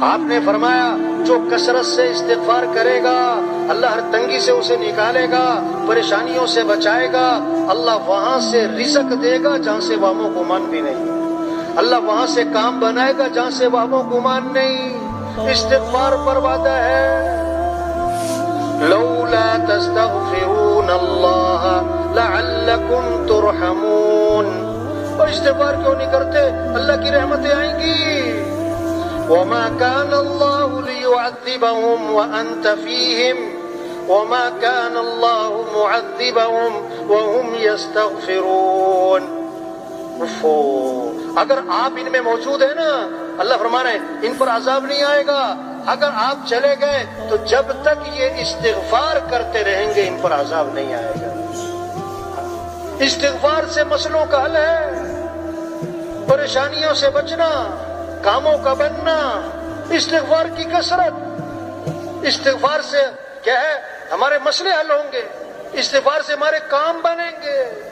آپ نے فرمایا جو کثرت سے استغفار کرے گا اللہ ہر تنگی سے اسے نکالے گا، پریشانیوں سے بچائے گا، اللہ وہاں سے رزق دے گا جہاں سے وہموں گمان بھی نہیں، اللہ وہاں سے کام بنائے گا جہاں سے وہموں گمان نہیں۔ استغفار پر وعدہ ہے، لولا تستغفرون اللہ لعلکم ترحمون۔ اور استغفار کیوں نہیں کرتے؟ اللہ کی رحمتیں آئیں گی۔ وما كان الله ليعذبهم وأنت فيهم وما كان الله معذبهم وهم يستغفرون۔ اگر آپ ان میں موجود ہیں نا، اللہ فرما رہے ہیں ان پر عذاب نہیں آئے گا۔ اگر آپ چلے گئے تو جب تک یہ استغفار کرتے رہیں گے ان پر عذاب نہیں آئے گا۔ استغفار سے مسئلوں کا حل ہے، پریشانیوں سے بچنا، کاموں کا بننا، استغفار کی کثرت۔ استغفار سے کیا ہے؟ ہمارے مسئلے حل ہوں گے، استغفار سے ہمارے کام بنیں گے۔